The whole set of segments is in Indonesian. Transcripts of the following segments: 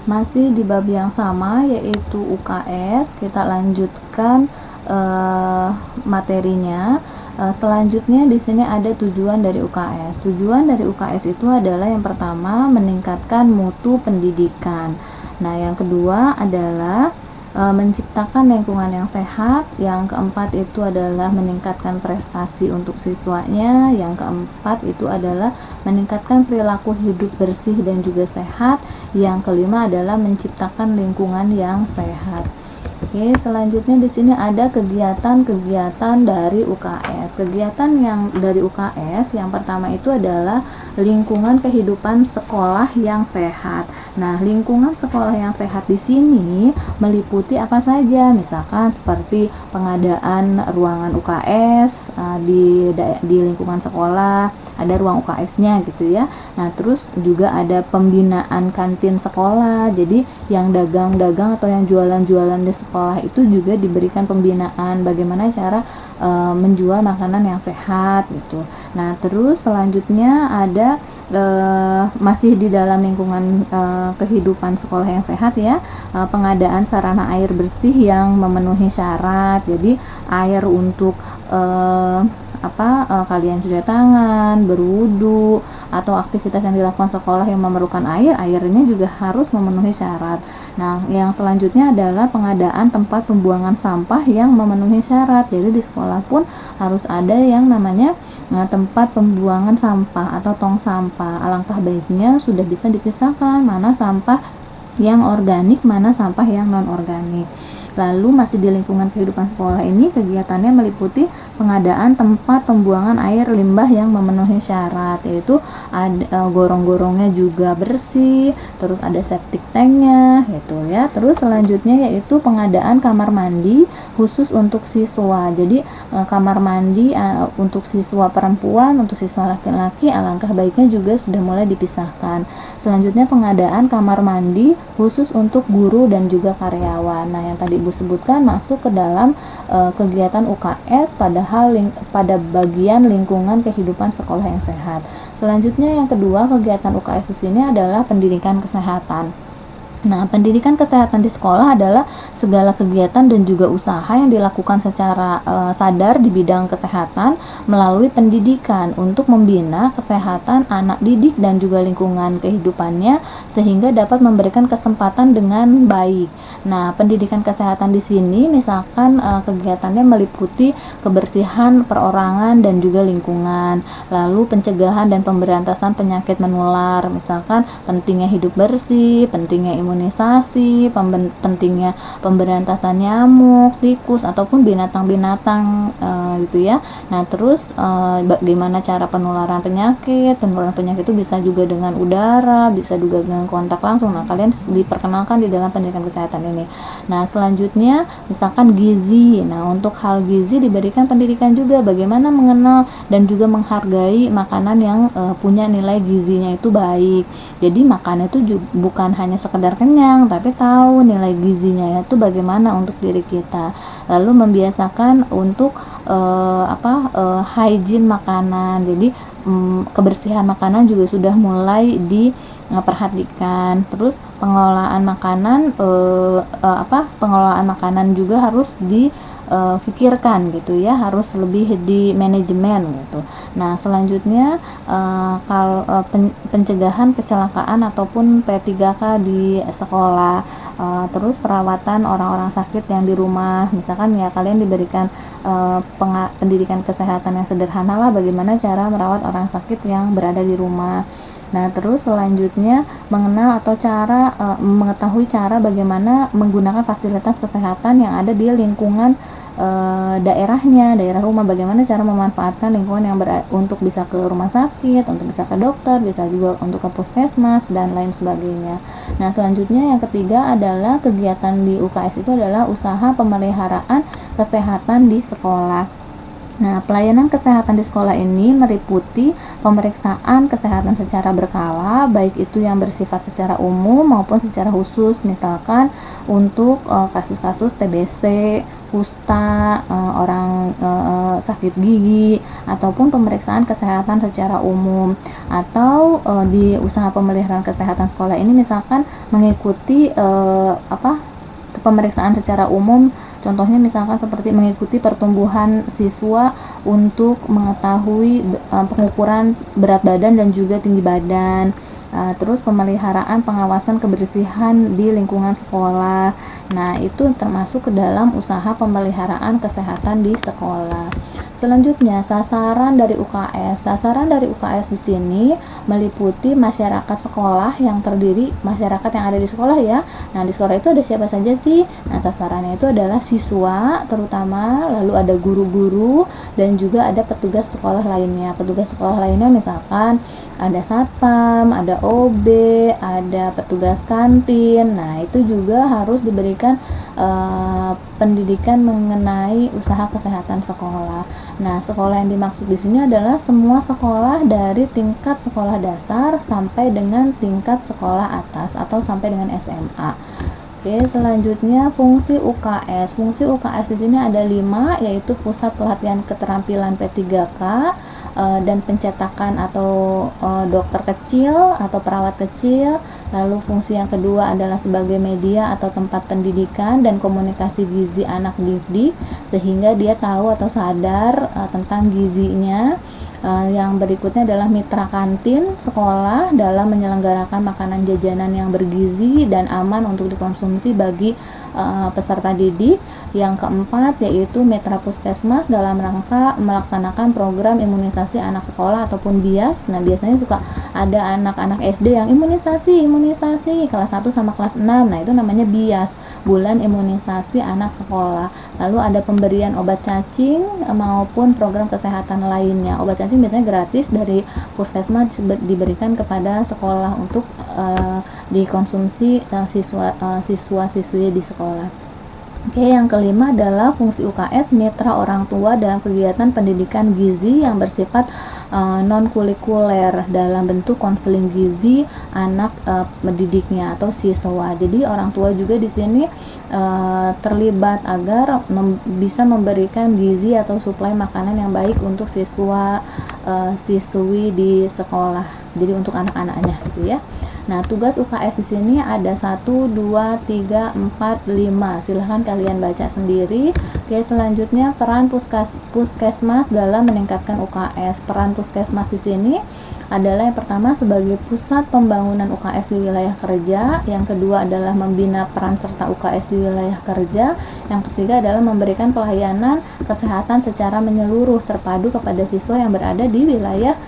Masih di bab yang sama, yaitu UKS. Kita lanjutkan materinya. Selanjutnya di sini ada tujuan dari UKS. Tujuan dari UKS itu adalah yang pertama meningkatkan mutu pendidikan. Nah, yang kedua adalah menciptakan lingkungan yang sehat. Yang keempat itu adalah meningkatkan prestasi untuk siswanya. Yang keempat itu adalah meningkatkan perilaku hidup bersih dan juga sehat. Yang kelima adalah menciptakan lingkungan yang sehat. Oke, selanjutnya di sini ada kegiatan-kegiatan dari UKS. Kegiatan yang dari UKS yang pertama itu adalah lingkungan kehidupan sekolah yang sehat. Nah, lingkungan sekolah yang sehat di sini meliputi apa saja? Misalkan seperti pengadaan ruangan UKS di lingkungan sekolah, ada ruang UKS-nya gitu ya. Nah, terus juga ada pembinaan kantin sekolah. Jadi yang dagang-dagang atau yang jualan-jualan di sekolah itu juga diberikan pembinaan bagaimana cara menjual makanan yang sehat gitu. Nah, terus selanjutnya ada masih di dalam lingkungan kehidupan sekolah yang sehat ya, pengadaan sarana air bersih yang memenuhi syarat. Jadi air untuk kalian cuci tangan, berwudu, atau aktivitas yang dilakukan sekolah yang memerlukan air, airnya juga harus memenuhi syarat. Nah, yang selanjutnya adalah pengadaan tempat pembuangan sampah yang memenuhi syarat. Jadi di sekolah pun harus ada yang namanya tempat pembuangan sampah atau tong sampah. Alangkah baiknya sudah bisa dipisahkan mana sampah yang organik, mana sampah yang non-organik. Lalu masih di lingkungan kehidupan sekolah ini kegiatannya meliputi pengadaan tempat pembuangan air limbah yang memenuhi syarat, yaitu ada gorong-gorongnya juga bersih, terus ada septic tanknya gitu ya. Terus selanjutnya yaitu pengadaan kamar mandi khusus untuk siswa. Jadi kamar mandi untuk siswa perempuan, untuk siswa laki-laki alangkah baiknya juga sudah mulai dipisahkan. Selanjutnya pengadaan kamar mandi khusus untuk guru dan juga karyawan. Nah, yang tadi Ibu sebutkan masuk ke dalam kegiatan UKS pada bagian lingkungan kehidupan sekolah yang sehat. Selanjutnya yang kedua kegiatan UKS di sini adalah pendidikan kesehatan. Nah, pendidikan kesehatan di sekolah adalah segala kegiatan dan juga usaha yang dilakukan secara sadar di bidang kesehatan melalui pendidikan untuk membina kesehatan anak didik dan juga lingkungan kehidupannya sehingga dapat memberikan kesempatan dengan baik. Nah, pendidikan kesehatan di sini misalkan kegiatannya meliputi kebersihan perorangan dan juga lingkungan, lalu pencegahan dan pemberantasan penyakit menular, misalkan pentingnya hidup bersih, pentingnya imunisasi, pentingnya pemberantasan nyamuk, tikus ataupun binatang-binatang gitu ya. Nah, terus bagaimana cara penularan penyakit? Penularan penyakit itu bisa juga dengan udara, bisa juga dengan kontak langsung. Nah, kalian diperkenalkan di dalam pendidikan kesehatan ini. Nah, selanjutnya misalkan gizi. Nah, untuk hal gizi diberikan pendidikan juga bagaimana mengenal dan juga menghargai makanan yang punya nilai gizinya itu baik. Jadi makan itu bukan hanya sekedar kenyang, tapi tahu nilai gizinya itu bagaimana untuk diri kita. Lalu membiasakan untuk hygiene makanan. Jadi kebersihan makanan juga sudah mulai diperhatikan. Terus pengelolaan makanan pengelolaan makanan juga harus difikirkan gitu ya, harus lebih di manajemen gitu. Nah, selanjutnya pencegahan kecelakaan ataupun P3K di sekolah, terus perawatan orang-orang sakit yang di rumah. Misalkan ya kalian diberikan pendidikan kesehatan yang sederhana lah, bagaimana cara merawat orang sakit yang berada di rumah. Nah, terus selanjutnya mengenal atau mengetahui cara bagaimana menggunakan fasilitas kesehatan yang ada di lingkungan daerah rumah, bagaimana cara memanfaatkan lingkungan yang untuk bisa ke rumah sakit, untuk bisa ke dokter, bisa juga untuk ke puskesmas dan lain sebagainya. Nah, selanjutnya yang ketiga adalah kegiatan di UKS itu adalah usaha pemeliharaan kesehatan di sekolah. Nah, pelayanan kesehatan di sekolah ini meliputi pemeriksaan kesehatan secara berkala, baik itu yang bersifat secara umum maupun secara khusus, misalkan untuk kasus-kasus TBC, kusta, orang sakit gigi, ataupun pemeriksaan kesehatan secara umum. Atau di usaha pemeliharaan kesehatan sekolah ini misalkan mengikuti pemeriksaan secara umum, contohnya misalkan seperti mengikuti pertumbuhan siswa untuk mengetahui pengukuran berat badan dan juga tinggi badan. Terus pemeliharaan pengawasan kebersihan di lingkungan sekolah. Nah, itu termasuk ke dalam usaha pemeliharaan kesehatan di sekolah. Selanjutnya, sasaran dari UKS. Sasaran dari UKS di sini meliputi masyarakat sekolah yang terdiri masyarakat yang ada di sekolah ya. Nah, di sekolah itu ada siapa saja sih? Nah, sasarannya itu adalah siswa terutama, lalu ada guru-guru dan juga ada petugas sekolah lainnya. Petugas sekolah lainnya misalkan ada satpam, ada OB, ada petugas kantin. Nah, itu juga harus diberikan pendidikan mengenai usaha kesehatan sekolah. Nah, sekolah yang dimaksud di sini adalah semua sekolah dari tingkat sekolah dasar sampai dengan tingkat sekolah atas atau sampai dengan SMA. Oke, selanjutnya fungsi UKS. Fungsi UKS di sini ada 5, yaitu pusat pelatihan keterampilan P3K, dan pencetakan atau dokter kecil atau perawat kecil. Lalu fungsi yang kedua adalah sebagai media atau tempat pendidikan dan komunikasi gizi anak didik sehingga dia tahu atau sadar tentang gizinya. Yang berikutnya adalah mitra kantin sekolah dalam menyelenggarakan makanan jajanan yang bergizi dan aman untuk dikonsumsi bagi peserta didik. Yang keempat yaitu mitra puskesmas dalam rangka melaksanakan program imunisasi anak sekolah ataupun BIAS. Nah, biasanya suka ada anak-anak SD yang imunisasi kelas 1 sama kelas 6. Nah, itu namanya BIAS, bulan imunisasi anak sekolah. Lalu ada pemberian obat cacing maupun program kesehatan lainnya. Obat cacing biasanya gratis dari puskesmas diberikan kepada sekolah untuk dikonsumsi siswa-siswi di sekolah. Oke, yang kelima adalah fungsi UKS mitra orang tua dalam kegiatan pendidikan gizi yang bersifat non-kulikuler dalam bentuk konseling gizi anak pendidiknya atau siswa. Jadi orang tua juga di sini terlibat agar bisa memberikan gizi atau suplai makanan yang baik untuk siswa-siswi di sekolah. Jadi untuk anak-anaknya gitu ya. Nah, tugas UKS di sini ada 1, 2, 3, 4, 5. Silahkan kalian baca sendiri. Oke, selanjutnya peran puskesmas dalam meningkatkan UKS. Peran puskesmas di sini adalah yang pertama sebagai pusat pembangunan UKS di wilayah kerja, yang kedua adalah membina peran serta UKS di wilayah kerja, yang ketiga adalah memberikan pelayanan kesehatan secara menyeluruh terpadu kepada siswa yang berada di wilayah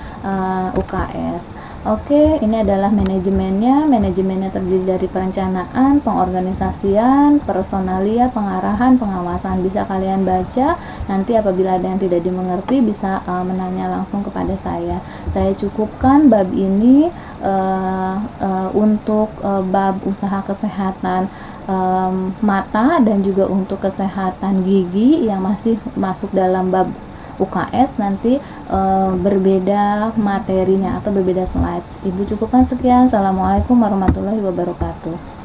UKS. Oke, ini adalah manajemennya. Manajemennya terdiri dari perencanaan, pengorganisasian, personalia, pengarahan, pengawasan. Bisa kalian baca. Nanti apabila ada yang tidak dimengerti bisa menanya langsung kepada saya. Saya cukupkan bab ini untuk bab usaha kesehatan mata dan juga untuk kesehatan gigi yang masih masuk dalam bab UKS. Nanti berbeda materinya atau berbeda slides. Ibu cukupkan sekian. Assalamualaikum warahmatullahi wabarakatuh.